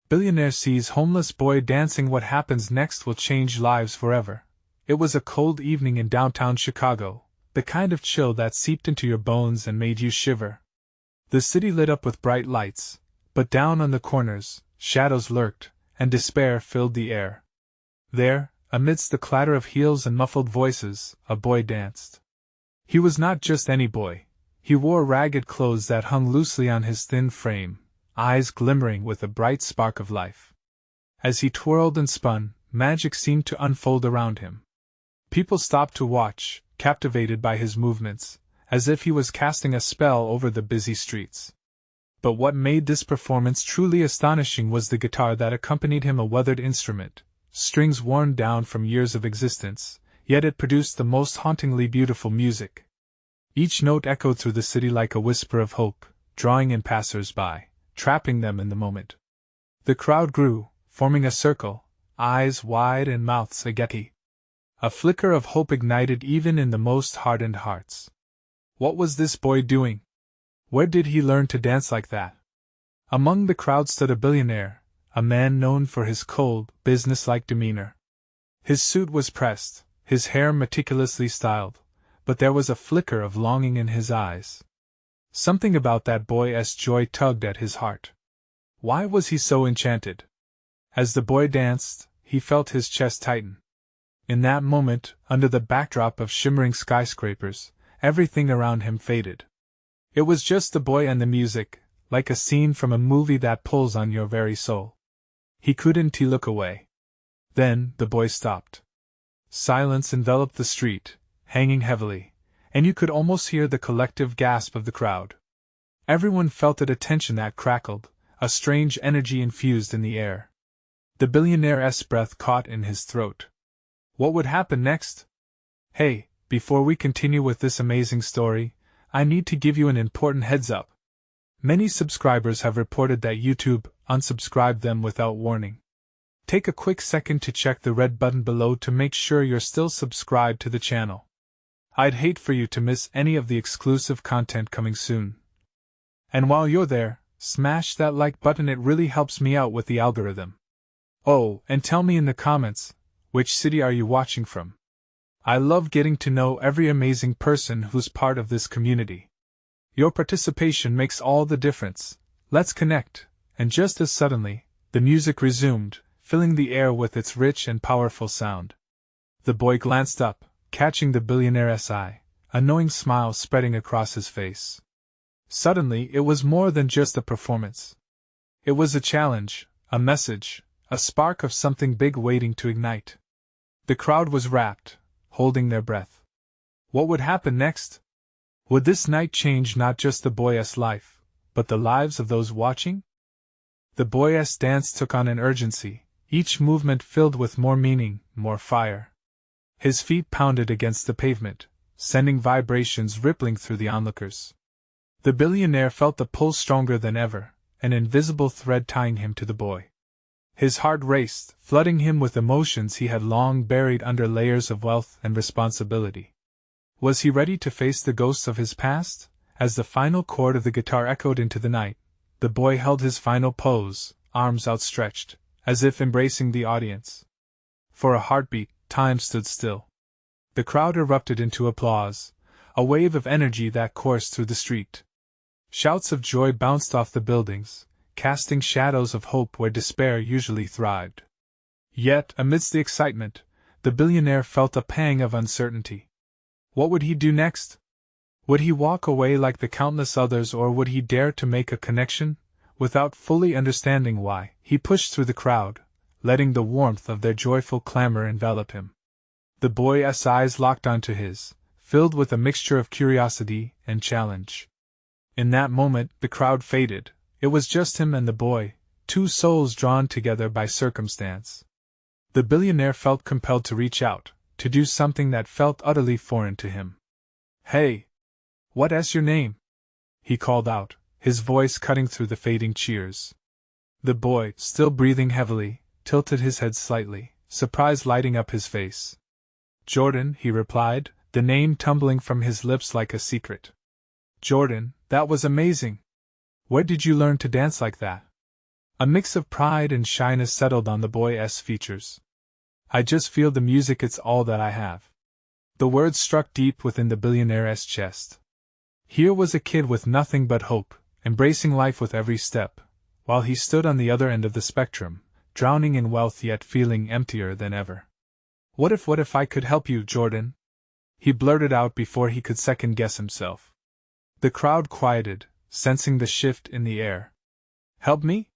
Billionaire sees homeless boy dancing. What happens next will change lives forever. It was a cold evening in downtown Chicago, the kind of chill that seeped into your bones and made you shiver. The city lit up with bright lights, but down on the corners, shadows lurked, and despair filled the air. There, amidst the clatter of heels and muffled voices, a boy danced. He was not just any boy. He wore ragged clothes that hung loosely on his thin frame, eyes glimmering with a bright spark of life. As he twirled and spun, magic seemed to unfold around him. People stopped to watch, captivated by his movements, as if he was casting a spell over the busy streets. But what made this performance truly astonishing was the guitar that accompanied him, a weathered instrument, strings worn down from years of existence, yet it produced the most hauntingly beautiful music. Each note echoed through the city like a whisper of hope, drawing in passers-by, trapping them in the moment. The crowd grew, forming a circle, eyes wide and mouths agape. A flicker of hope ignited even in the most hardened hearts. What was this boy doing? Where did he learn to dance like that? Among the crowd stood a billionaire, a man known for his cold, businesslike demeanor. His suit was pressed, his hair meticulously styled, but there was a flicker of longing in his eyes. Something about that boy's joy tugged at his heart. Why was he so enchanted? As the boy danced, he felt his chest tighten. In that moment, under the backdrop of shimmering skyscrapers, everything around him faded. It was just the boy and the music, like a scene from a movie that pulls on your very soul. He couldn't look away. Then, the boy stopped. Silence enveloped the street, hanging heavily, and you could almost hear the collective gasp of the crowd. Everyone felt a tension that crackled, a strange energy infused in the air. The billionaire's breath caught in his throat. What would happen next? Hey, before we continue with this amazing story, I need to give you an important heads up. Many subscribers have reported that YouTube unsubscribed them without warning. Take a quick second to check the red button below to make sure you're still subscribed to the channel. I'd hate for you to miss any of the exclusive content coming soon. And while you're there, smash that like button, it really helps me out with the algorithm. Oh, and tell me in the comments, which city are you watching from? I love getting to know every amazing person who's part of this community. Your participation makes all the difference. Let's connect. And just as suddenly, the music resumed, filling the air with its rich and powerful sound. The boy glanced up, catching the billionaire's eye, a knowing smile spreading across his face. Suddenly, it was more than just a performance. It was a challenge, a message, a spark of something big waiting to ignite. The crowd was rapt, holding their breath. What would happen next? Would this night change not just the boy's life, but the lives of those watching? The boy's dance took on an urgency, each movement filled with more meaning, more fire. His feet pounded against the pavement, sending vibrations rippling through the onlookers. The billionaire felt the pull stronger than ever, an invisible thread tying him to the boy. His heart raced, flooding him with emotions he had long buried under layers of wealth and responsibility. Was he ready to face the ghosts of his past? As the final chord of the guitar echoed into the night, the boy held his final pose, arms outstretched, as if embracing the audience. For a heartbeat, time stood still. The crowd erupted into applause, a wave of energy that coursed through the street. Shouts of joy bounced off the buildings, casting shadows of hope where despair usually thrived. Yet, amidst the excitement, the billionaire felt a pang of uncertainty. What would he do next? Would he walk away like the countless others, or would he dare to make a connection? Without fully understanding why, he pushed through the crowd, letting the warmth of their joyful clamor envelop him. The boy's eyes locked onto his, filled with a mixture of curiosity and challenge. In that moment, the crowd faded. It was just him and the boy, two souls drawn together by circumstance. The billionaire felt compelled to reach out, to do something that felt utterly foreign to him. Hey! What's your name? He called out, his voice cutting through the fading cheers. The boy, still breathing heavily, tilted his head slightly, surprise lighting up his face. Jordan, he replied, the name tumbling from his lips like a secret. Jordan, that was amazing! Where did you learn to dance like that? A mix of pride and shyness settled on the boy's features. I just feel the music, it's all that I have. The words struck deep within the billionaire's chest. Here was a kid with nothing but hope, embracing life with every step, while he stood on the other end of the spectrum, drowning in wealth yet feeling emptier than ever. What if I could help you, Jordan? He blurted out before he could second-guess himself. The crowd quieted, sensing the shift in the air. Help me?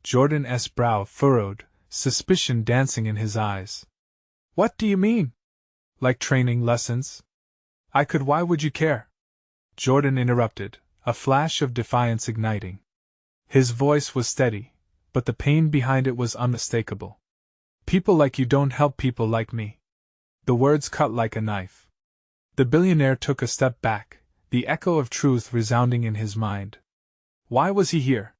Jordan's brow furrowed, suspicion dancing in his eyes. What do you mean? Like training lessons? I could. Why would you care? Jordan interrupted, a flash of defiance igniting. His voice was steady, but the pain behind it was unmistakable. People like you don't help people like me. The words cut like a knife. The billionaire took a step back, the echo of truth resounding in his mind. Why was he here?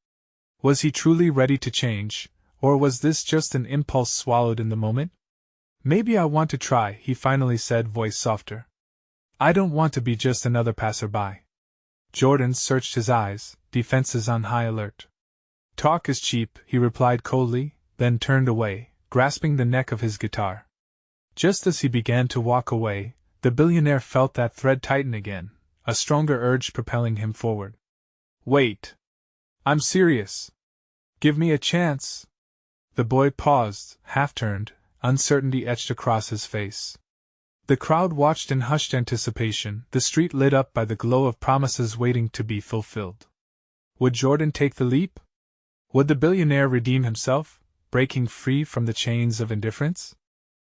Was he truly ready to change, or was this just an impulse swallowed in the moment? Maybe I want to try, he finally said, voice softer. I don't want to be just another passerby. Jordan searched his eyes, defenses on high alert. Talk is cheap, he replied coldly, then turned away, grasping the neck of his guitar. Just as he began to walk away, the billionaire felt that thread tighten again, a stronger urge propelling him forward. Wait. I'm serious. Give me a chance. The boy paused, half-turned, uncertainty etched across his face. The crowd watched in hushed anticipation, the street lit up by the glow of promises waiting to be fulfilled. Would Jordan take the leap? Would the billionaire redeem himself, breaking free from the chains of indifference?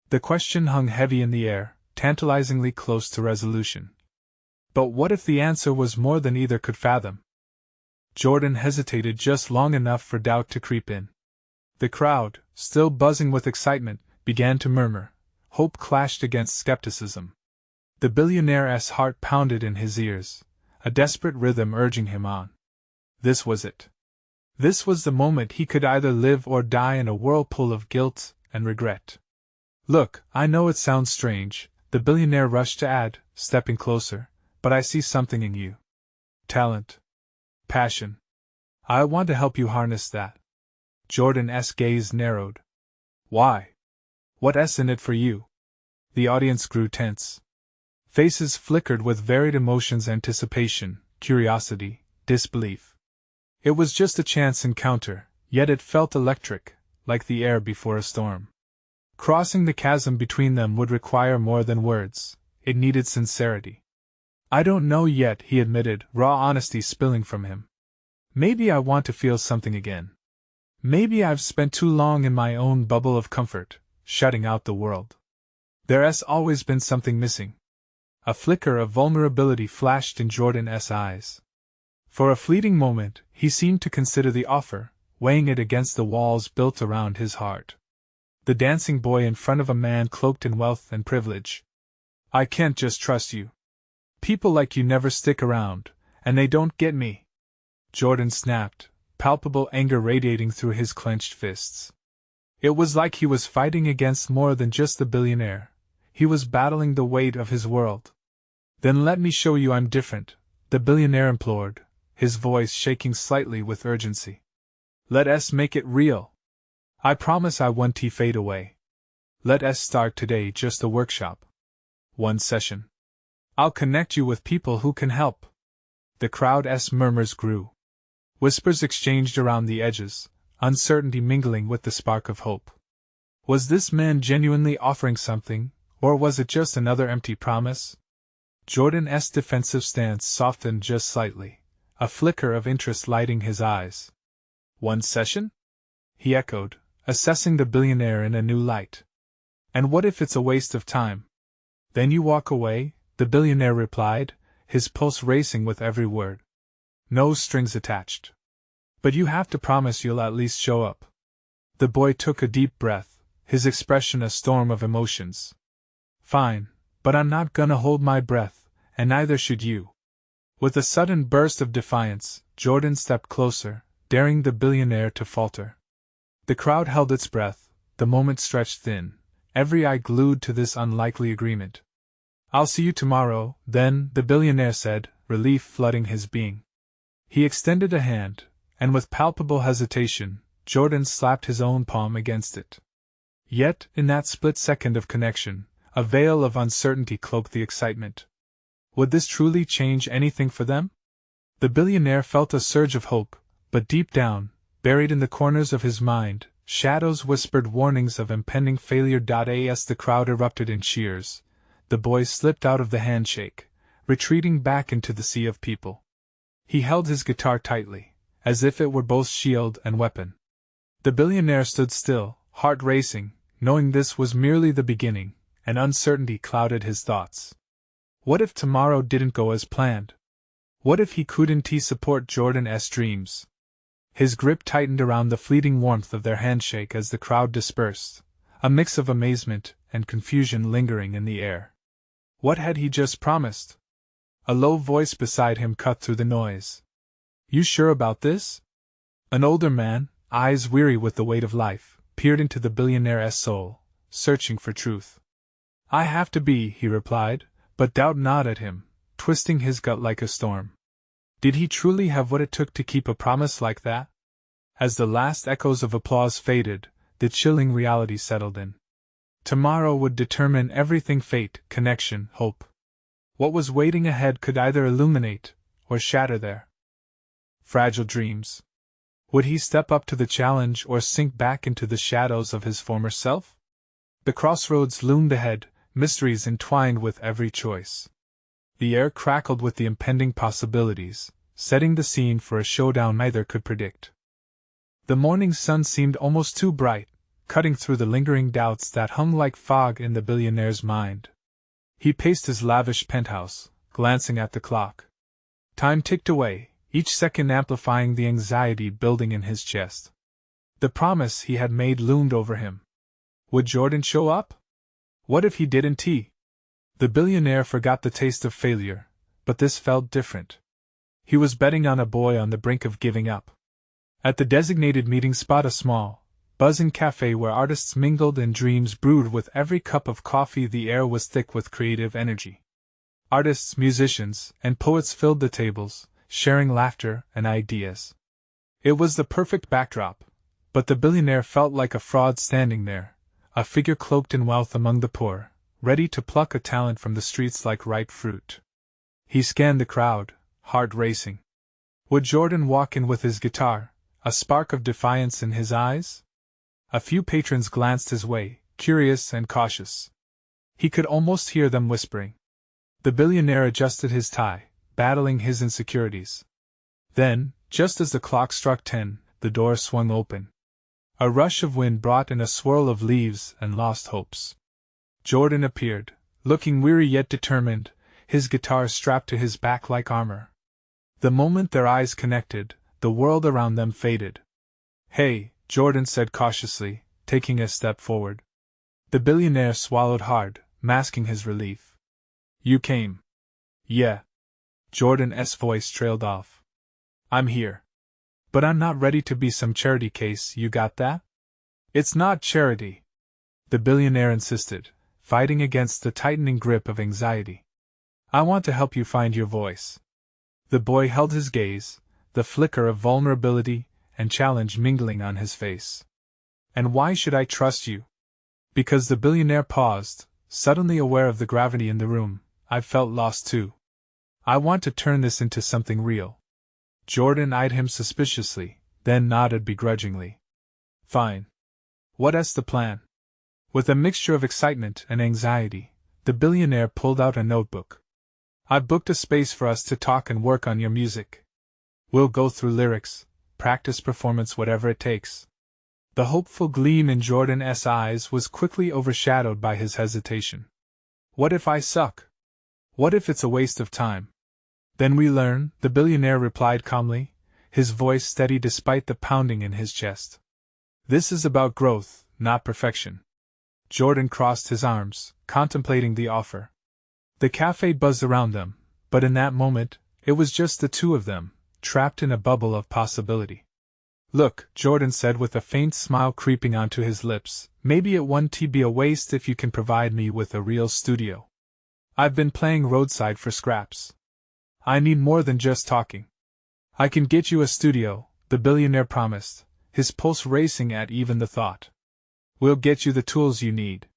The question hung heavy in the air, tantalizingly close to resolution. But what if the answer was more than either could fathom? Jordan hesitated just long enough for doubt to creep in. The crowd, still buzzing with excitement, began to murmur. Hope clashed against skepticism. The billionaire's heart pounded in his ears, a desperate rhythm urging him on. This was it. This was the moment he could either live or die in a whirlpool of guilt and regret. Look, I know it sounds strange, the billionaire rushed to add, stepping closer, but I see something in you. Talent. Passion. I want to help you harness that. Jordan's gaze narrowed. Why? What's in it for you? The audience grew tense. Faces flickered with varied emotions: anticipation, curiosity, disbelief. It was just a chance encounter, yet it felt electric, like the air before a storm. Crossing the chasm between them would require more than words, it needed sincerity. I don't know yet, he admitted, raw honesty spilling from him. Maybe I want to feel something again. Maybe I've spent too long in my own bubble of comfort, shutting out the world. There's always been something missing. A flicker of vulnerability flashed in Jordan's eyes. For a fleeting moment, he seemed to consider the offer, weighing it against the walls built around his heart. The dancing boy in front of a man cloaked in wealth and privilege. I can't just trust you. People like you never stick around, and they don't get me. Jordan snapped, palpable anger radiating through his clenched fists. It was like he was fighting against more than just the billionaire. He was battling the weight of his world. Then let me show you I'm different, the billionaire implored, his voice shaking slightly with urgency. Let us make it real. I promise I won't fade away. Let us start today, just a workshop. One session. I'll connect you with people who can help. The crowd's murmurs grew. Whispers exchanged around the edges, uncertainty mingling with the spark of hope. Was this man genuinely offering something, or was it just another empty promise? Jordan's defensive stance softened just slightly, a flicker of interest lighting his eyes. One session? He echoed, assessing the billionaire in a new light. And what if it's a waste of time? Then you walk away, the billionaire replied, his pulse racing with every word. No strings attached. But you have to promise you'll at least show up. The boy took a deep breath, his expression a storm of emotions. Fine, but I'm not gonna hold my breath, and neither should you. With a sudden burst of defiance, Jordan stepped closer, daring the billionaire to falter. The crowd held its breath, the moment stretched thin, every eye glued to this unlikely agreement. I'll see you tomorrow, then, the billionaire said, relief flooding his being. He extended a hand, and with palpable hesitation, Jordan slapped his own palm against it. Yet, in that split second of connection, a veil of uncertainty cloaked the excitement. Would this truly change anything for them? The billionaire felt a surge of hope, but deep down, buried in the corners of his mind, shadows whispered warnings of impending failure. As the crowd erupted in cheers, the boy slipped out of the handshake, retreating back into the sea of people. He held his guitar tightly, as if it were both shield and weapon. The billionaire stood still, heart racing, knowing this was merely the beginning, and uncertainty clouded his thoughts. What if tomorrow didn't go as planned? What if he couldn't support Jordan's dreams? His grip tightened around the fleeting warmth of their handshake as the crowd dispersed, a mix of amazement and confusion lingering in the air. What had he just promised? A low voice beside him cut through the noise. You sure about this? An older man, eyes weary with the weight of life, peered into the billionaire's soul, searching for truth. I have to be, he replied, but doubt gnawed at him, twisting his gut like a storm. Did he truly have what it took to keep a promise like that? As the last echoes of applause faded, the chilling reality settled in. Tomorrow would determine everything: fate, connection, hope. What was waiting ahead could either illuminate or shatter their fragile dreams. Would he step up to the challenge or sink back into the shadows of his former self? The crossroads loomed ahead, mysteries entwined with every choice. The air crackled with the impending possibilities, setting the scene for a showdown neither could predict. The morning sun seemed almost too bright, cutting through the lingering doubts that hung like fog in the billionaire's mind. He paced his lavish penthouse, glancing at the clock. Time ticked away, each second amplifying the anxiety building in his chest. The promise he had made loomed over him. Would Jordan show up? What if he didn't? The billionaire forgot the taste of failure, but this felt different. He was betting on a boy on the brink of giving up. At the designated meeting spot, a small, buzzing café where artists mingled and dreams brewed with every cup of coffee, the air was thick with creative energy. Artists, musicians, and poets filled the tables, sharing laughter and ideas. It was the perfect backdrop, but the billionaire felt like a fraud standing there, a figure cloaked in wealth among the poor, ready to pluck a talent from the streets like ripe fruit. He scanned the crowd, heart racing. Would Jordan walk in with his guitar, a spark of defiance in his eyes? A few patrons glanced his way, curious and cautious. He could almost hear them whispering. The billionaire adjusted his tie, battling his insecurities. Then, just as the clock struck 10, the door swung open. A rush of wind brought in a swirl of leaves and lost hopes. Jordan appeared, looking weary yet determined, his guitar strapped to his back like armor. The moment their eyes connected, the world around them faded. Hey, Jordan said cautiously, taking a step forward. The billionaire swallowed hard, masking his relief. You came. Yeah. Jordan's voice trailed off. I'm here. But I'm not ready to be some charity case, you got that? It's not charity, the billionaire insisted, fighting against the tightening grip of anxiety. I want to help you find your voice. The boy held his gaze, the flicker of vulnerability and challenge mingling on his face. And why should I trust you? Because the billionaire paused, suddenly aware of the gravity in the room. I've felt lost too. I want to turn this into something real. Jordan eyed him suspiciously, then nodded begrudgingly. Fine. What's the plan? With a mixture of excitement and anxiety, the billionaire pulled out a notebook. I've booked a space for us to talk and work on your music. We'll go through lyrics, practice performance, whatever it takes. The hopeful gleam in Jordan's eyes was quickly overshadowed by his hesitation. What if I suck? What if it's a waste of time? Then we learn, the billionaire replied calmly, his voice steady despite the pounding in his chest. This is about growth, not perfection. Jordan crossed his arms, contemplating the offer. The cafe buzzed around them, but in that moment, it was just the two of them, trapped in a bubble of possibility. Look, Jordan said with a faint smile creeping onto his lips, maybe it won't be a waste if you can provide me with a real studio. I've been playing roadside for scraps. I need more than just talking. I can get you a studio, the billionaire promised, his pulse racing at even the thought. We'll get you the tools you need.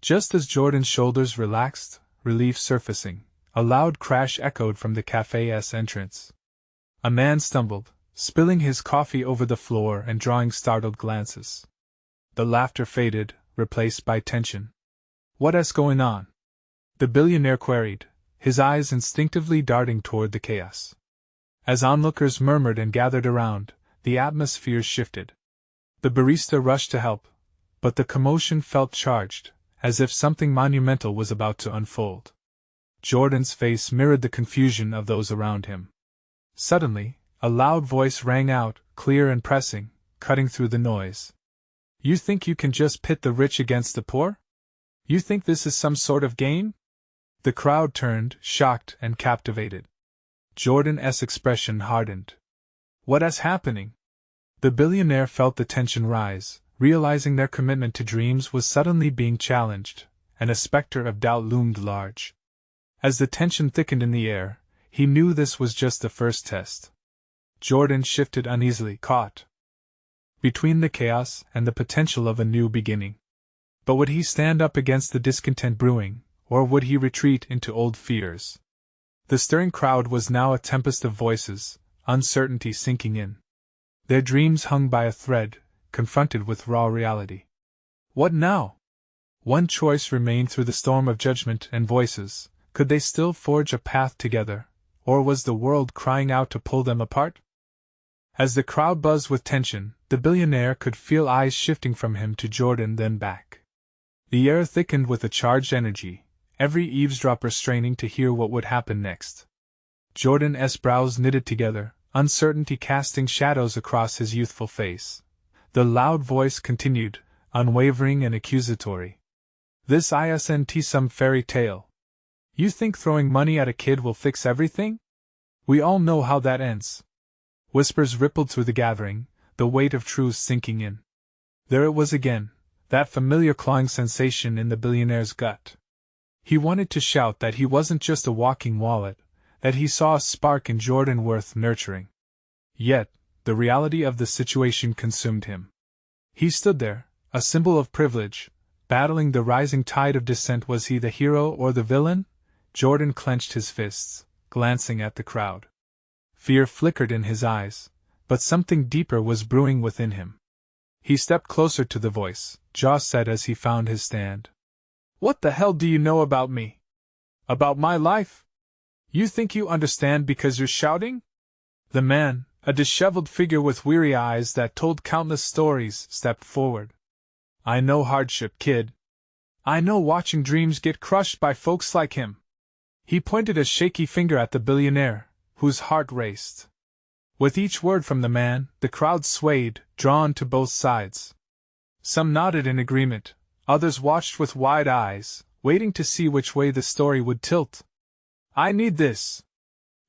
Just as Jordan's shoulders relaxed, relief surfacing, a loud crash echoed from the café's entrance. A man stumbled, spilling his coffee over the floor and drawing startled glances. The laughter faded, replaced by tension. What's going on? The billionaire queried, his eyes instinctively darting toward the chaos. As onlookers murmured and gathered around, the atmosphere shifted. The barista rushed to help, but the commotion felt charged, as if something monumental was about to unfold. Jordan's face mirrored the confusion of those around him. Suddenly, a loud voice rang out, clear and pressing, cutting through the noise. You think you can just pit the rich against the poor? You think this is some sort of game? The crowd turned, shocked and captivated. Jordan's expression hardened. What's happening? The billionaire felt the tension rise, realizing their commitment to dreams was suddenly being challenged, and a specter of doubt loomed large. As the tension thickened in the air, he knew this was just the first test. Jordan shifted uneasily, caught between the chaos and the potential of a new beginning. But would he stand up against the discontent brewing, or would he retreat into old fears? The stirring crowd was now a tempest of voices, uncertainty sinking in. Their dreams hung by a thread, confronted with raw reality. What now? One choice remained through the storm of judgment and voices. Could they still forge a path together, or was the world crying out to pull them apart? As the crowd buzzed with tension, the billionaire could feel eyes shifting from him to Jordan then back. The air thickened with a charged energy, every eavesdropper straining to hear what would happen next. Jordan's brows knitted together, uncertainty casting shadows across his youthful face. The loud voice continued, unwavering and accusatory. This isn't some fairy tale. You think throwing money at a kid will fix everything? We all know how that ends. Whispers rippled through the gathering, the weight of truth sinking in. There it was again, that familiar clawing sensation in the billionaire's gut. He wanted to shout that he wasn't just a walking wallet, that he saw a spark in Jordan worth nurturing. Yet, the reality of the situation consumed him. He stood there, a symbol of privilege, battling the rising tide of dissent. Was he the hero or the villain? Jordan clenched his fists, glancing at the crowd. Fear flickered in his eyes, but something deeper was brewing within him. He stepped closer to the voice, jaw set as he found his stand. What the hell do you know about me? About my life? You think you understand because you're shouting? The man, a disheveled figure with weary eyes that told countless stories, stepped forward. I know hardship, kid. I know watching dreams get crushed by folks like him. He pointed a shaky finger at the billionaire, whose heart raced. With each word from the man, the crowd swayed, drawn to both sides. Some nodded in agreement, others watched with wide eyes, waiting to see which way the story would tilt. I need this,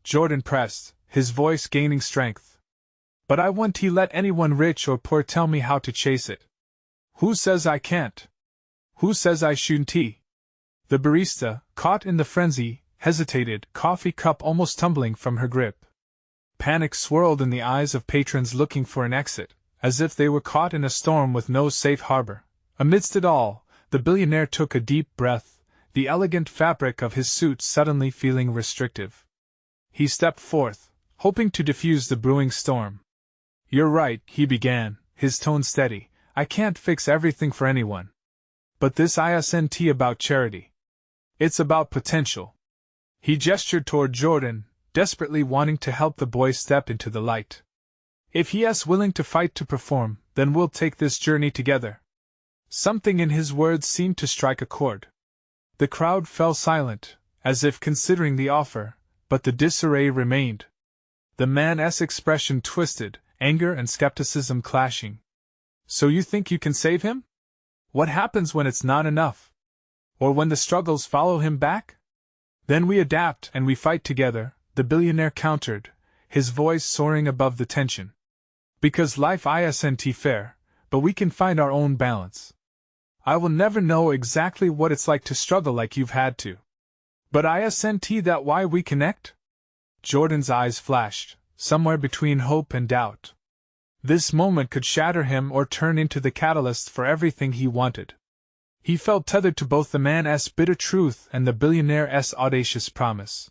Jordan pressed, his voice gaining strength. But I won't let anyone rich or poor tell me how to chase it. Who says I can't? Who says I shouldn't? The barista, caught in the frenzy, hesitated, coffee cup almost tumbling from her grip. Panic swirled in the eyes of patrons looking for an exit, as if they were caught in a storm with no safe harbor. Amidst it all, the billionaire took a deep breath, the elegant fabric of his suit suddenly feeling restrictive. He stepped forth, hoping to diffuse the brewing storm. You're right, he began, his tone steady. I can't fix everything for anyone. But this isn't about charity. It's about potential. He gestured toward Jordan, desperately wanting to help the boy step into the light. If he's willing to fight to perform, then we'll take this journey together. Something in his words seemed to strike a chord. The crowd fell silent, as if considering the offer, but the disarray remained. The man's expression twisted, anger and skepticism clashing. So you think you can save him? What happens when it's not enough? Or when the struggles follow him back? Then we adapt and we fight together, the billionaire countered, his voice soaring above the tension. Because life isn't fair, but we can find our own balance. I will never know exactly what it's like to struggle like you've had to. But isn't that why we connect? Jordan's eyes flashed, somewhere between hope and doubt. This moment could shatter him or turn into the catalyst for everything he wanted. He felt tethered to both the man's bitter truth and the billionaire's audacious promise.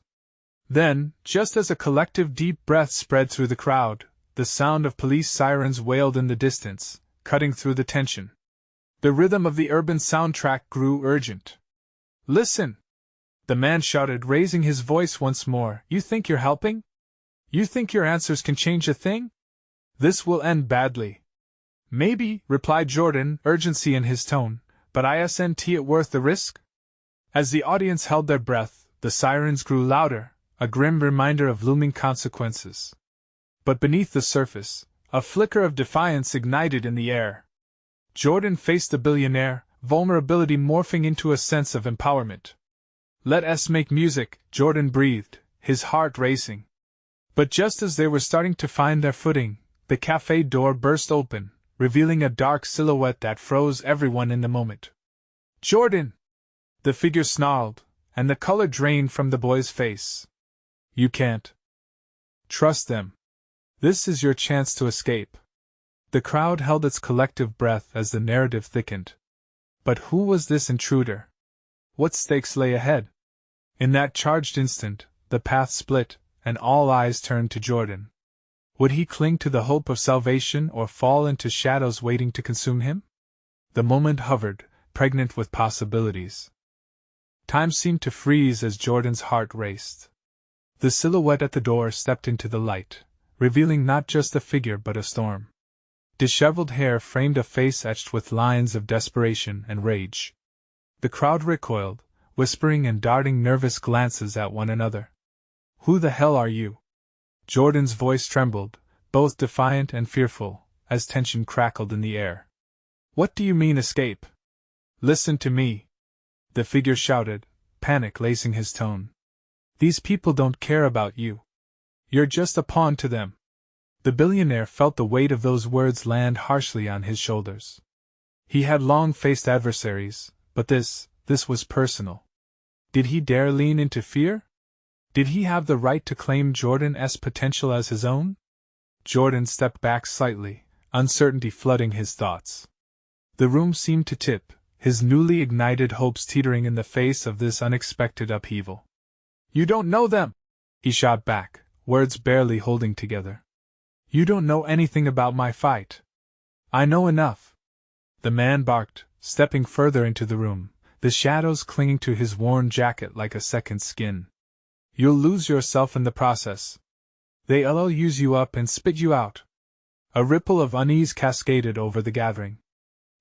Then, just as a collective deep breath spread through the crowd, the sound of police sirens wailed in the distance, cutting through the tension. The rhythm of the urban soundtrack grew urgent. "Listen!" the man shouted, raising his voice once more. "You think you're helping? You think your answers can change a thing? This will end badly." "Maybe," replied Jordan, urgency in his tone, "but isn't it worth the risk?" As the audience held their breath, the sirens grew louder, a grim reminder of looming consequences. But beneath the surface, a flicker of defiance ignited in the air. Jordan faced the billionaire, vulnerability morphing into a sense of empowerment. "Let us make music," Jordan breathed, his heart racing. But just as they were starting to find their footing, the café door burst open, revealing a dark silhouette that froze everyone in the moment. "Jordan!" the figure snarled, and the color drained from the boy's face. "You can't trust them. This is your chance to escape." The crowd held its collective breath as the narrative thickened. But who was this intruder? What stakes lay ahead? In that charged instant, the path split, and all eyes turned to Jordan. Would he cling to the hope of salvation or fall into shadows waiting to consume him? The moment hovered, pregnant with possibilities. Time seemed to freeze as Jordan's heart raced. The silhouette at the door stepped into the light, revealing not just a figure but a storm. Disheveled hair framed a face etched with lines of desperation and rage. The crowd recoiled, whispering and darting nervous glances at one another. "Who the hell are you?" Jordan's voice trembled, both defiant and fearful, as tension crackled in the air. "What do you mean escape?" "Listen to me," the figure shouted, panic lacing his tone. "These people don't care about you. You're just a pawn to them." The billionaire felt the weight of those words land harshly on his shoulders. He had long faced adversaries, but this was personal. Did he dare lean into fear? Did he have the right to claim Jordan's potential as his own? Jordan stepped back slightly, uncertainty flooding his thoughts. The room seemed to tip, his newly ignited hopes teetering in the face of this unexpected upheaval. "You don't know them!" he shot back, words barely holding together. "You don't know anything about my fight." "I know enough," the man barked, stepping further into the room, the shadows clinging to his worn jacket like a second skin. "You'll lose yourself in the process. They'll use you up and spit you out." A ripple of unease cascaded over the gathering.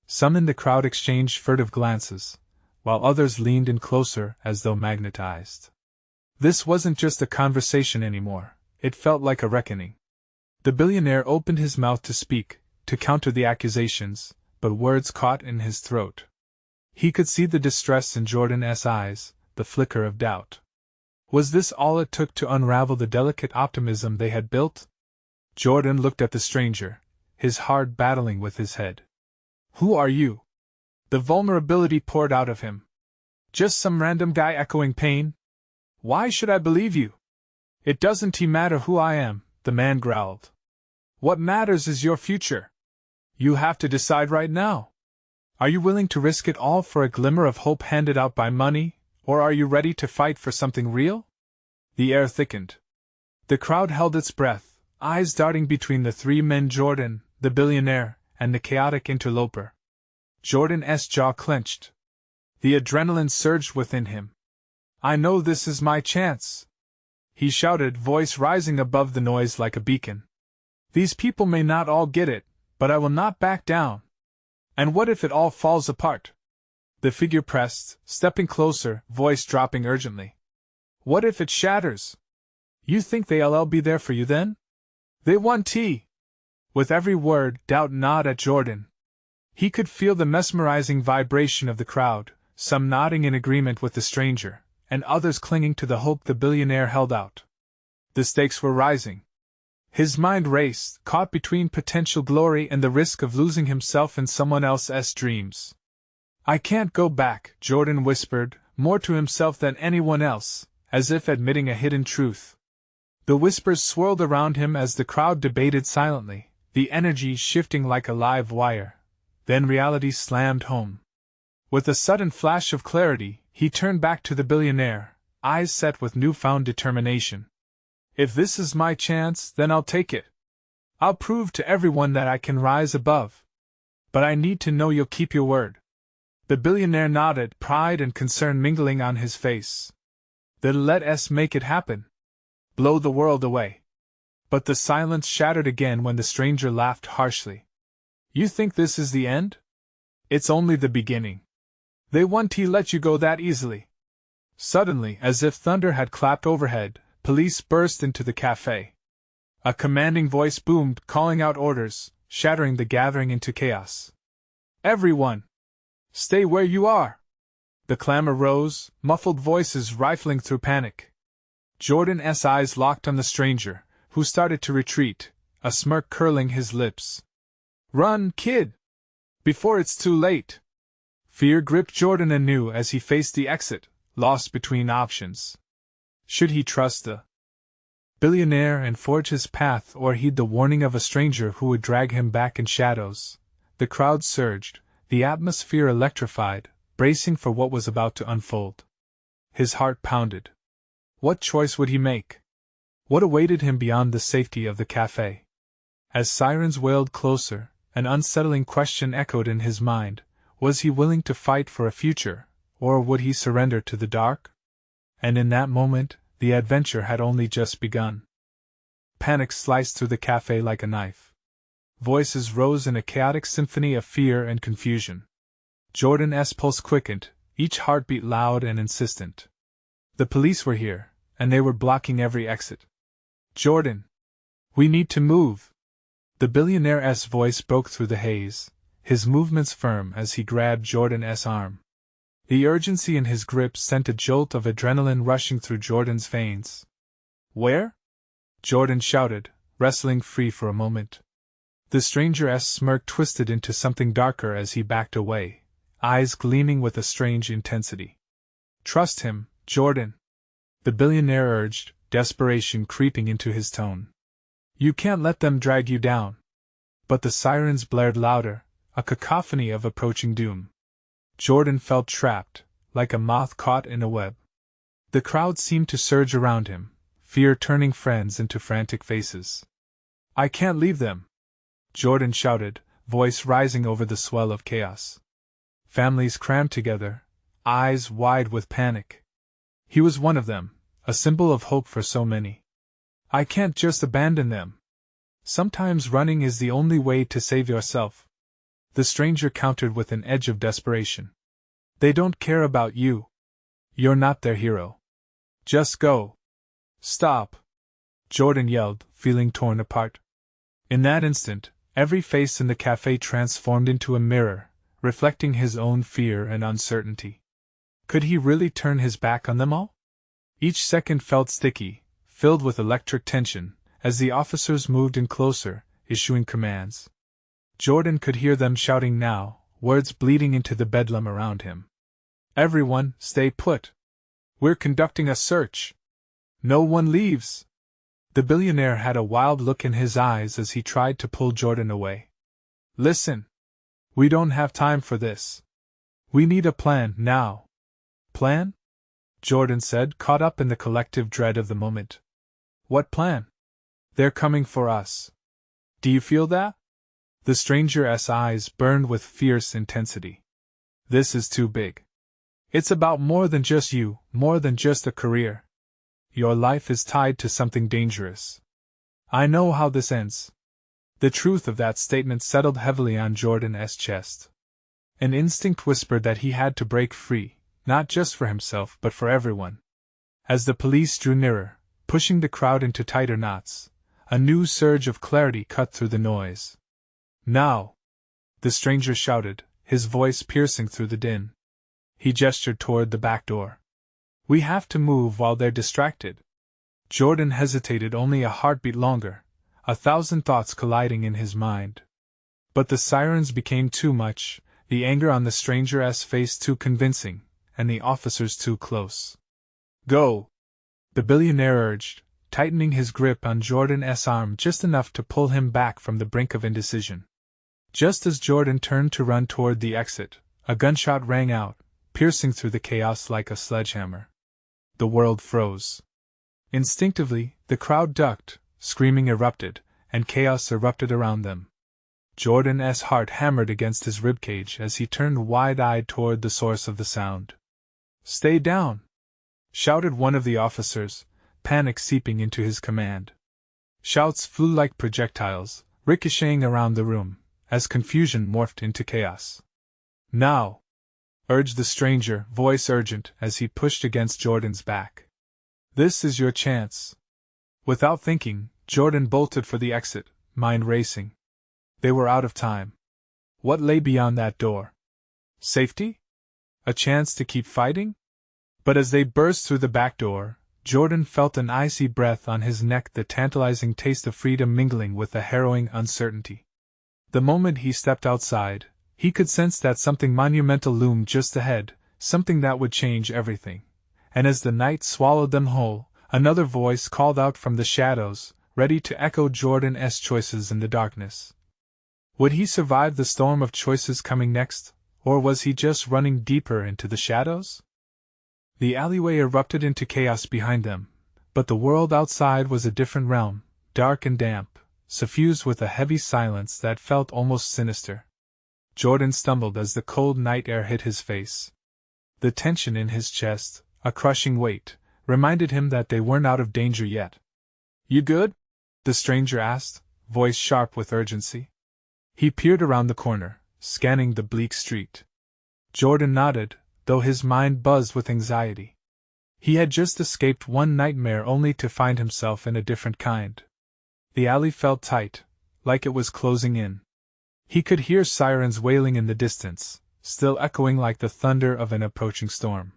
Some in the crowd exchanged furtive glances, while others leaned in closer as though magnetized. This wasn't just a conversation anymore, it felt like a reckoning. The billionaire opened his mouth to speak, to counter the accusations, but words caught in his throat. He could see the distress in Jordan's eyes, the flicker of doubt. Was this all it took to unravel the delicate optimism they had built? Jordan looked at the stranger, his heart battling with his head. "Who are you?" The vulnerability poured out of him. "Just some random guy echoing pain? Why should I believe you?" "It doesn't matter who I am," the man growled. "What matters is your future. You have to decide right now. Are you willing to risk it all for a glimmer of hope handed out by money, or are you ready to fight for something real?" The air thickened. The crowd held its breath, eyes darting between the three men: Jordan, the billionaire, and the chaotic interloper. Jordan's jaw clenched. The adrenaline surged within him. "I know this is my chance," he shouted, voice rising above the noise like a beacon. "These people may not all get it, but I will not back down. And what if it all falls apart?" The figure pressed, stepping closer, voice dropping urgently. "What if it shatters? You think they'll be there for you then? They want tea." With every word, doubt gnawed at Jordan. He could feel the mesmerizing vibration of the crowd, some nodding in agreement with the stranger, and others clinging to the hope the billionaire held out. The stakes were rising. His mind raced, caught between potential glory and the risk of losing himself in someone else's dreams. "I can't go back," Jordan whispered, more to himself than anyone else, as if admitting a hidden truth. The whispers swirled around him as the crowd debated silently, the energy shifting like a live wire. Then reality slammed home. With a sudden flash of clarity, he turned back to the billionaire, eyes set with newfound determination. If this is my chance, then I'll take it. I'll prove to everyone that I can rise above. But I need to know you'll keep your word. The billionaire nodded, pride and concern mingling on his face. Then let us make it happen. Blow the world away. But the silence shattered again when the stranger laughed harshly. You think this is the end? It's only the beginning. They won't let you go that easily. Suddenly, as if thunder had clapped overhead, police burst into the café. A commanding voice boomed, calling out orders, shattering the gathering into chaos. Everyone! Stay where you are! The clamor rose, muffled voices rifling through panic. Jordan's eyes locked on the stranger, who started to retreat, a smirk curling his lips. Run, kid! Before it's too late! Fear gripped Jordan anew as he faced the exit, lost between options. Should he trust the billionaire and forge his path, or heed the warning of a stranger who would drag him back in shadows? The crowd surged, the atmosphere electrified, bracing for what was about to unfold. His heart pounded. What choice would he make? What awaited him beyond the safety of the café? As sirens wailed closer, an unsettling question echoed in his mind. Was he willing to fight for a future, or would he surrender to the dark? And in that moment, the adventure had only just begun. Panic sliced through the café like a knife. Voices rose in a chaotic symphony of fear and confusion. Jordan's pulse quickened, each heartbeat loud and insistent. The police were here, and they were blocking every exit. Jordan! We need to move! The billionaire's voice broke through the haze, his movements firm as he grabbed Jordan's arm. The urgency in his grip sent a jolt of adrenaline rushing through Jordan's veins. Where? Jordan shouted, wrestling free for a moment. The stranger's smirk twisted into something darker as he backed away, eyes gleaming with a strange intensity. Trust him, Jordan, the billionaire urged, desperation creeping into his tone. You can't let them drag you down. But the sirens blared louder, a cacophony of approaching doom. Jordan felt trapped, like a moth caught in a web. The crowd seemed to surge around him, fear turning friends into frantic faces. I can't leave them! Jordan shouted, voice rising over the swell of chaos. Families crammed together, eyes wide with panic. He was one of them, a symbol of hope for so many. I can't just abandon them. Sometimes running is the only way to save yourself. The stranger countered with an edge of desperation. They don't care about you. You're not their hero. Just go. Stop! Jordan yelled, feeling torn apart. In that instant, every face in the café transformed into a mirror, reflecting his own fear and uncertainty. Could he really turn his back on them all? Each second felt sticky, filled with electric tension, as the officers moved in closer, issuing commands. Jordan could hear them shouting now, words bleeding into the bedlam around him. Everyone, stay put. We're conducting a search. No one leaves. The billionaire had a wild look in his eyes as he tried to pull Jordan away. Listen. We don't have time for this. We need a plan now. Plan? Jordan said, caught up in the collective dread of the moment. What plan? They're coming for us. Do you feel that? The stranger's eyes burned with fierce intensity. This is too big. It's about more than just you, more than just a career. Your life is tied to something dangerous. I know how this ends. The truth of that statement settled heavily on Jordan's chest. An instinct whispered that he had to break free, not just for himself but for everyone. As the police drew nearer, pushing the crowd into tighter knots, a new surge of clarity cut through the noise. Now! The stranger shouted, his voice piercing through the din. He gestured toward the back door. We have to move while they're distracted. Jordan hesitated only a heartbeat longer, 1,000 thoughts colliding in his mind. But the sirens became too much, the anger on the stranger's face too convincing, and the officers too close. Go! The billionaire urged, tightening his grip on Jordan's arm just enough to pull him back from the brink of indecision. Just as Jordan turned to run toward the exit, a gunshot rang out, piercing through the chaos like a sledgehammer. The world froze. Instinctively, the crowd ducked, screaming erupted, and chaos erupted around them. Jordan's heart hammered against his ribcage as he turned wide-eyed toward the source of the sound. "Stay down!" shouted one of the officers, panic seeping into his command. Shouts flew like projectiles, ricocheting around the room, as confusion morphed into chaos. "Now!" urged the stranger, voice urgent, as he pushed against Jordan's back. "This is your chance." Without thinking, Jordan bolted for the exit, mind racing. They were out of time. What lay beyond that door? Safety? A chance to keep fighting? But as they burst through the back door, Jordan felt an icy breath on his neck, the tantalizing taste of freedom mingling with the harrowing uncertainty. The moment he stepped outside, he could sense that something monumental loomed just ahead, something that would change everything. And as the night swallowed them whole, another voice called out from the shadows, ready to echo Jordan's choices in the darkness. Would he survive the storm of choices coming next, or was he just running deeper into the shadows? The alleyway erupted into chaos behind them, but the world outside was a different realm, dark and damp, suffused with a heavy silence that felt almost sinister. Jordan stumbled as the cold night air hit his face. The tension in his chest, a crushing weight, reminded him that they weren't out of danger yet. "You good?" the stranger asked, voice sharp with urgency. He peered around the corner, scanning the bleak street. Jordan nodded, though his mind buzzed with anxiety. He had just escaped one nightmare only to find himself in a different kind. The alley felt tight, like it was closing in. He could hear sirens wailing in the distance, still echoing like the thunder of an approaching storm.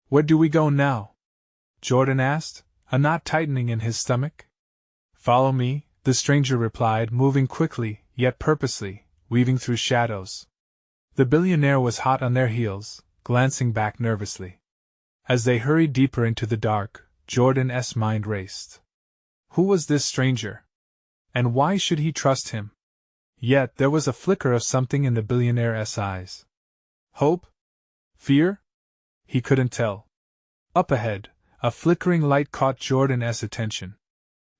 "Where do we go now?" Jordan asked, a knot tightening in his stomach. "Follow me," the stranger replied, moving quickly, yet purposely, weaving through shadows. The billionaire was hot on their heels, glancing back nervously. As they hurried deeper into the dark, Jordan's mind raced. Who was this stranger? And why should he trust him? Yet there was a flicker of something in the billionaire's eyes. Hope? Fear? He couldn't tell. Up ahead, a flickering light caught Jordan's attention.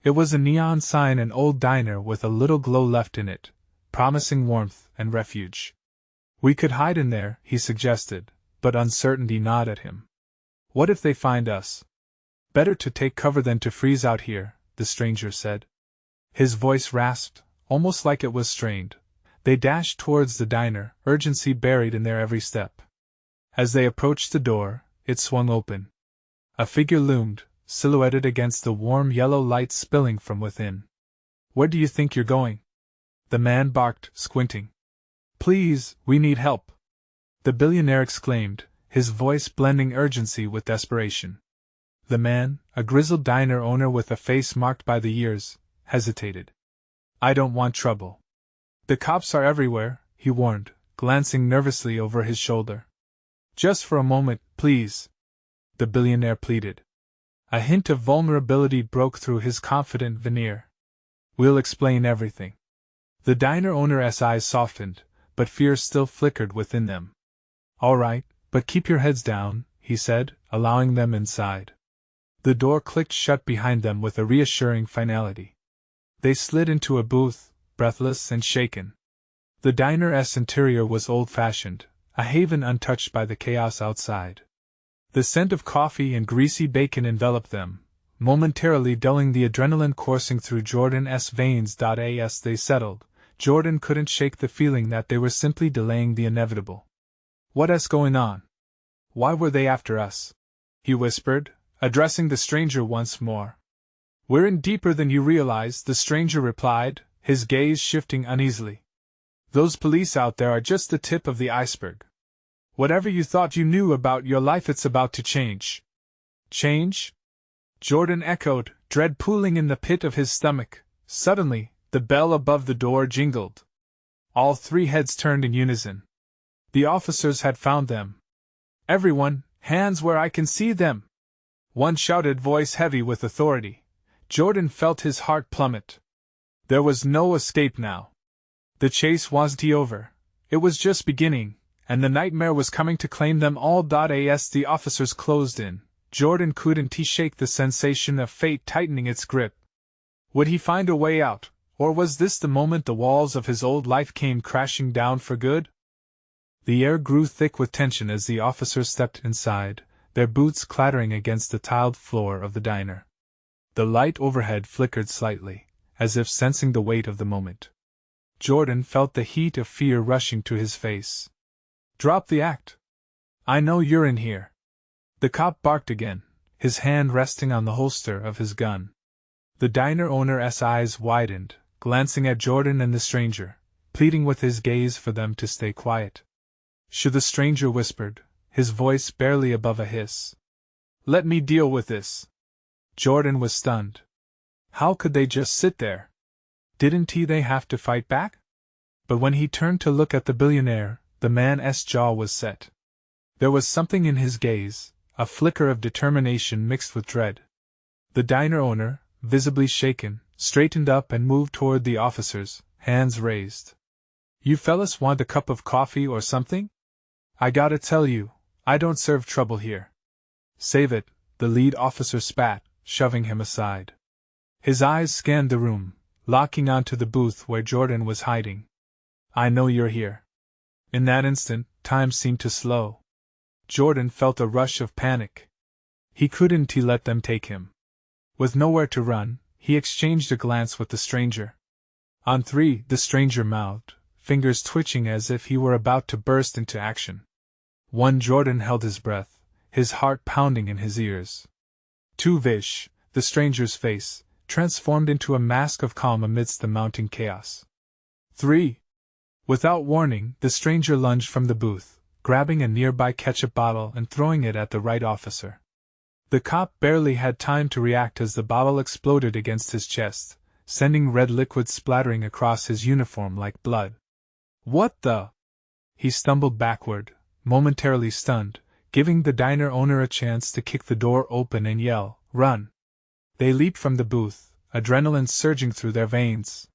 It was a neon sign, an old diner with a little glow left in it, promising warmth and refuge. "We could hide in there," he suggested, but uncertainty gnawed at him. "What if they find us?" "Better to take cover than to freeze out here," the stranger said. His voice rasped, almost like it was strained. They dashed towards the diner, urgency buried in their every step. As they approached the door, it swung open. A figure loomed, silhouetted against the warm yellow light spilling from within. "Where do you think you're going?" the man barked, squinting. "Please, we need help," the billionaire exclaimed, his voice blending urgency with desperation. The man, a grizzled diner owner with a face marked by the years, hesitated. "I don't want trouble. The cops are everywhere," he warned, glancing nervously over his shoulder. "Just for a moment, please," the billionaire pleaded. A hint of vulnerability broke through his confident veneer. "We'll explain everything." The diner owner's eyes softened, but fear still flickered within them. "All right, but keep your heads down," he said, allowing them inside. The door clicked shut behind them with a reassuring finality. They slid into a booth, breathless and shaken. The diner's interior was old-fashioned, a haven untouched by the chaos outside. The scent of coffee and greasy bacon enveloped them, momentarily dulling the adrenaline coursing through Jordan's veins. As they settled, Jordan couldn't shake the feeling that they were simply delaying the inevitable. "What's going on? Why were they after us?" he whispered, addressing the stranger once more. "We're in deeper than you realize," the stranger replied, his gaze shifting uneasily. "Those police out there are just the tip of the iceberg. Whatever you thought you knew about your life, it's about to change." "Change?" Jordan echoed, dread pooling in the pit of his stomach. Suddenly, the bell above the door jingled. All three heads turned in unison. The officers had found them. "Everyone, hands where I can see them!" One shouted, voice heavy with authority. Jordan felt his heart plummet. There was no escape now. The chase wasn't over. It was just beginning, and the nightmare was coming to claim them all. As the officers closed in, Jordan couldn't shake the sensation of fate tightening its grip. Would he find a way out, or was this the moment the walls of his old life came crashing down for good? The air grew thick with tension as the officers stepped inside, their boots clattering against the tiled floor of the diner. The light overhead flickered slightly, as if sensing the weight of the moment. Jordan felt the heat of fear rushing to his face. Drop the act. I know you're in here. The cop barked again, his hand resting on the holster of his gun. The diner owner's eyes widened, glancing at Jordan and the stranger, pleading with his gaze for them to stay quiet. "Shh," the stranger whispered, his voice barely above a hiss. "Let me deal with this." Jordan was stunned. How could they just sit there? Didn't they have to fight back? But when he turned to look at the billionaire, the man's jaw was set. There was something in his gaze, a flicker of determination mixed with dread. The diner owner, visibly shaken, straightened up and moved toward the officers, hands raised. "You fellas want a cup of coffee or something? I gotta tell you, I don't serve trouble here." "Save it," the lead officer spat, shoving him aside. His eyes scanned the room, locking onto the booth where Jordan was hiding. "I know you're here." In that instant, time seemed to slow. Jordan felt a rush of panic. He couldn't let them take him. With nowhere to run, he exchanged a glance with the stranger. "On three," the stranger mouthed, fingers twitching as if he were about to burst into action. 1. Jordan held his breath, his heart pounding in his ears. 2. Vish, the stranger's face, transformed into a mask of calm amidst the mounting chaos. 3. Without warning, the stranger lunged from the booth, grabbing a nearby ketchup bottle and throwing it at the right officer. The cop barely had time to react as the bottle exploded against his chest, sending red liquid splattering across his uniform like blood. "What the?" He stumbled backward, momentarily stunned, giving the diner owner a chance to kick the door open and yell, "Run!" They leaped from the booth, adrenaline surging through their veins.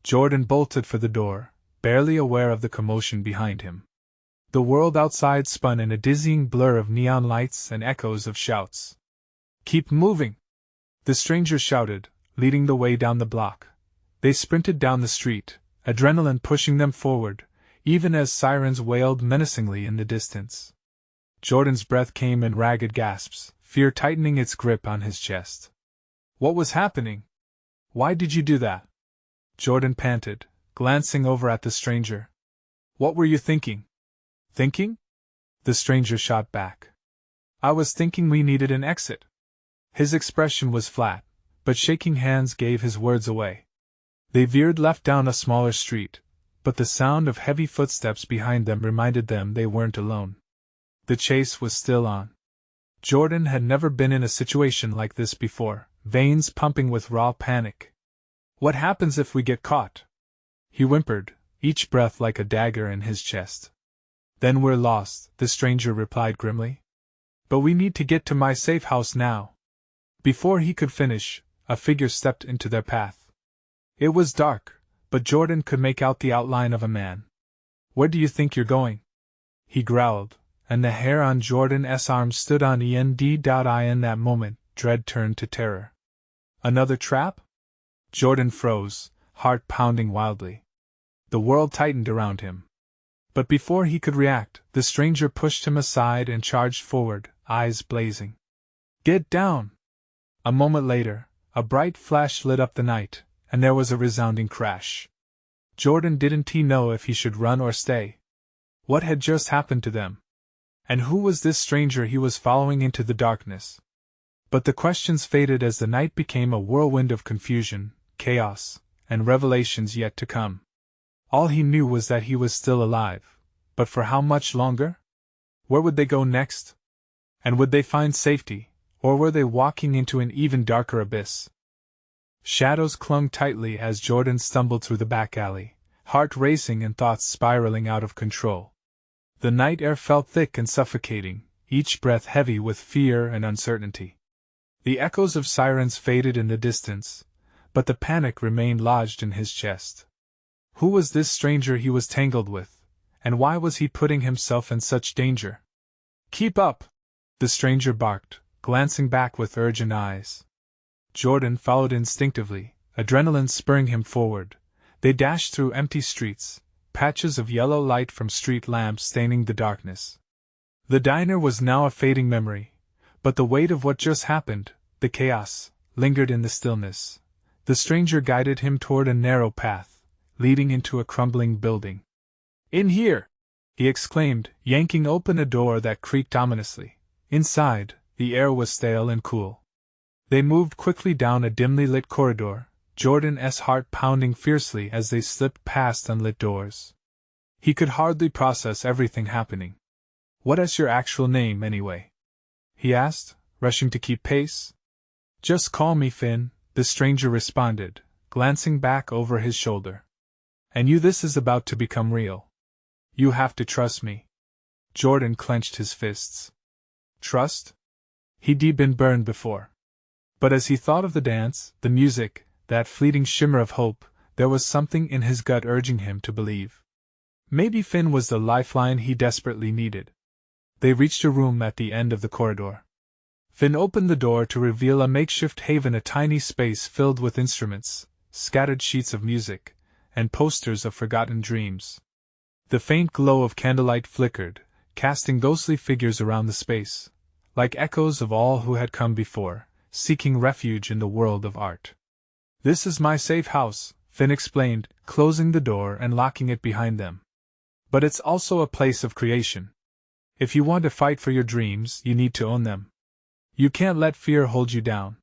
Jordan bolted for the door, barely aware of the commotion behind him. The world outside spun in a dizzying blur of neon lights and echoes of shouts. "Keep moving!" the stranger shouted, leading the way down the block. They sprinted down the street, adrenaline pushing them forward, even as sirens wailed menacingly in the distance. Jordan's breath came in ragged gasps, fear tightening its grip on his chest. "What was happening? Why did you do that?" Jordan panted, glancing over at the stranger. "What were you thinking?" "Thinking?" the stranger shot back. "I was thinking we needed an exit." His expression was flat, but shaking hands gave his words away. They veered left down a smaller street, but the sound of heavy footsteps behind them reminded them they weren't alone. The chase was still on. Jordan had never been in a situation like this before, veins pumping with raw panic. "What happens if we get caught?" he whimpered, each breath like a dagger in his chest. "Then we're lost," the stranger replied grimly. "But we need to get to my safe house now." Before he could finish, a figure stepped into their path. It was dark, but Jordan could make out the outline of a man. "Where do you think you're going?" he growled, and the hair on Jordan's arm stood on end. In that moment, dread turned to terror. "Another trap?" Jordan froze, heart pounding wildly. The world tightened around him. But before he could react, the stranger pushed him aside and charged forward, eyes blazing. "Get down!" A moment later, a bright flash lit up the night, and there was a resounding crash. Jordan didn't know if he should run or stay. What had just happened to them? And who was this stranger he was following into the darkness? But the questions faded as the night became a whirlwind of confusion, chaos, and revelations yet to come. All he knew was that he was still alive, but for how much longer? Where would they go next? And would they find safety, or were they walking into an even darker abyss? Shadows clung tightly as Jordan stumbled through the back alley, heart racing and thoughts spiraling out of control. The night air felt thick and suffocating, each breath heavy with fear and uncertainty. The echoes of sirens faded in the distance, but the panic remained lodged in his chest. Who was this stranger he was tangled with, and why was he putting himself in such danger? "Keep up!" the stranger barked, glancing back with urgent eyes. Jordan followed instinctively, adrenaline spurring him forward. They dashed through empty streets, patches of yellow light from street lamps staining the darkness. The diner was now a fading memory, but the weight of what just happened, the chaos, lingered in the stillness. The stranger guided him toward a narrow path, leading into a crumbling building. "In here!" he exclaimed, yanking open a door that creaked ominously. Inside, the air was stale and cool. They moved quickly down a dimly lit corridor, Jordan's heart pounding fiercely as they slipped past unlit doors. He could hardly process everything happening. "What is your actual name, anyway?" he asked, rushing to keep pace. "Just call me Finn," the stranger responded, glancing back over his shoulder. "And you, this is about to become real. You have to trust me." Jordan clenched his fists. Trust? He'd been burned before. But as he thought of the dance, the music, that fleeting shimmer of hope, there was something in his gut urging him to believe. Maybe Finn was the lifeline he desperately needed. They reached a room at the end of the corridor. Finn opened the door to reveal a makeshift haven, a tiny space filled with instruments, scattered sheets of music, and posters of forgotten dreams. The faint glow of candlelight flickered, casting ghostly figures around the space, like echoes of all who had come before, seeking refuge in the world of art. "This is my safe house," Finn explained, closing the door and locking it behind them. "But it's also a place of creation. If you want to fight for your dreams, you need to own them. You can't let fear hold you down.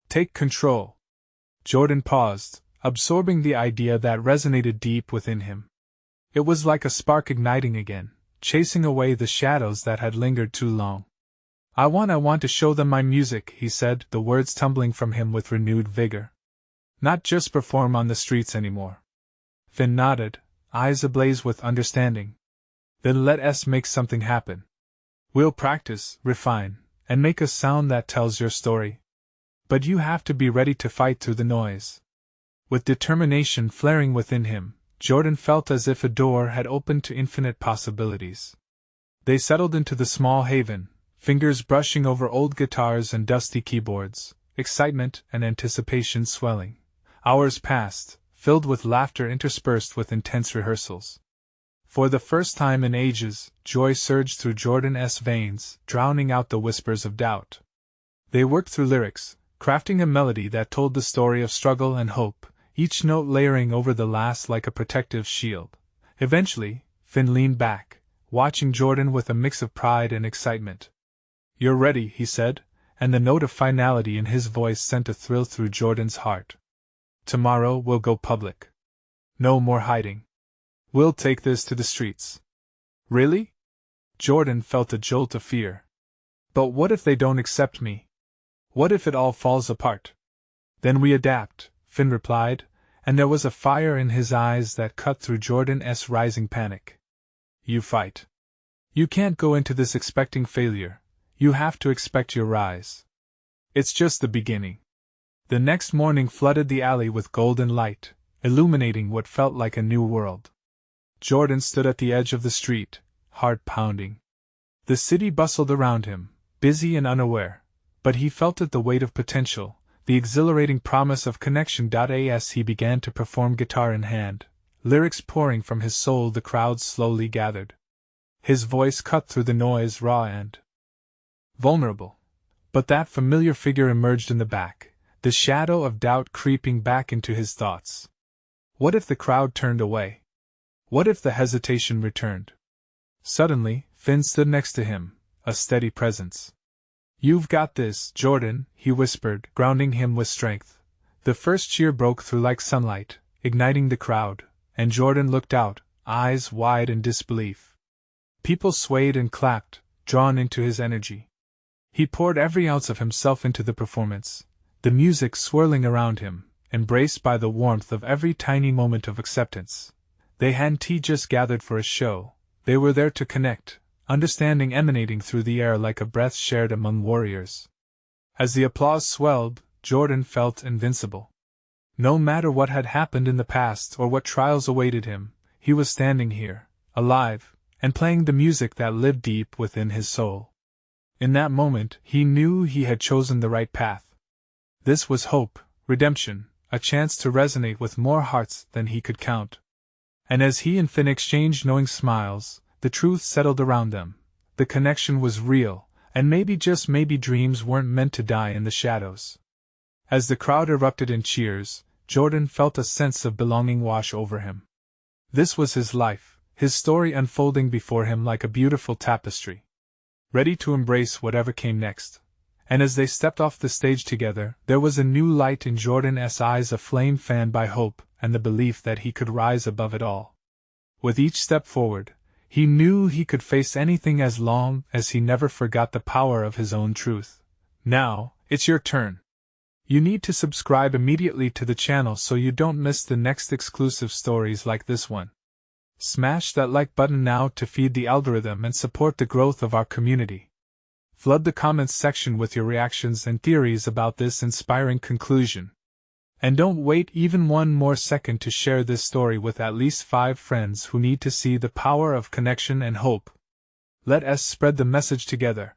Take control." Jordan paused, absorbing the idea that resonated deep within him. It was like a spark igniting again, chasing away the shadows that had lingered too long. I want to show them my music," he said, the words tumbling from him with renewed vigor. "Not just perform on the streets anymore." Finn nodded, eyes ablaze with understanding. "Then let us make something happen. We'll practice, refine, and make a sound that tells your story. But you have to be ready to fight through the noise." With determination flaring within him, Jordan felt as if a door had opened to infinite possibilities. They settled into the small haven, fingers brushing over old guitars and dusty keyboards, excitement and anticipation swelling. Hours passed, filled with laughter interspersed with intense rehearsals. For the first time in ages, joy surged through Jordan's veins, drowning out the whispers of doubt. They worked through lyrics, crafting a melody that told the story of struggle and hope, each note layering over the last like a protective shield. Eventually, Finn leaned back, watching Jordan with a mix of pride and excitement. "You're ready," he said, and the note of finality in his voice sent a thrill through Jordan's heart. "Tomorrow we'll go public. No more hiding. We'll take this to the streets." "Really?" Jordan felt a jolt of fear. "But what if they don't accept me? What if it all falls apart?" "Then we adapt," Finn replied, and there was a fire in his eyes that cut through Jordan's rising panic. "You fight. You can't go into this expecting failure. You have to expect your rise. It's just the beginning." The next morning flooded the alley with golden light, illuminating what felt like a new world. Jordan stood at the edge of the street, heart pounding. The city bustled around him, busy and unaware, but he felt it, the weight of potential, the exhilarating promise of connection. As he began to perform, guitar in hand, lyrics pouring from his soul, the crowd slowly gathered. His voice cut through the noise, raw and vulnerable. But that familiar figure emerged in the back, the shadow of doubt creeping back into his thoughts. What if the crowd turned away? What if the hesitation returned? Suddenly, Finn stood next to him, a steady presence. "You've got this, Jordan," he whispered, grounding him with strength. The first cheer broke through like sunlight, igniting the crowd, and Jordan looked out, eyes wide in disbelief. People swayed and clapped, drawn into his energy. He poured every ounce of himself into the performance, the music swirling around him, embraced by the warmth of every tiny moment of acceptance. They hadn't just gathered for a show, they were there to connect, understanding emanating through the air like a breath shared among warriors. As the applause swelled, Jordan felt invincible. No matter what had happened in the past or what trials awaited him, he was standing here, alive, and playing the music that lived deep within his soul. In that moment, he knew he had chosen the right path. This was hope, redemption, a chance to resonate with more hearts than he could count. And as he and Finn exchanged knowing smiles, the truth settled around them. The connection was real, and maybe just maybe dreams weren't meant to die in the shadows. As the crowd erupted in cheers, Jordan felt a sense of belonging wash over him. This was his life, his story unfolding before him like a beautiful tapestry, ready to embrace whatever came next. And as they stepped off the stage together, there was a new light in Jordan's eyes, a flame fanned by hope and the belief that he could rise above it all. With each step forward, he knew he could face anything as long as he never forgot the power of his own truth. Now, it's your turn. You need to subscribe immediately to the channel so you don't miss the next exclusive stories like this one. Smash that like button now to feed the algorithm and support the growth of our community. Flood the comments section with your reactions and theories about this inspiring conclusion. And don't wait even one more second to share this story with at least 5 friends who need to see the power of connection and hope. Let us spread the message together.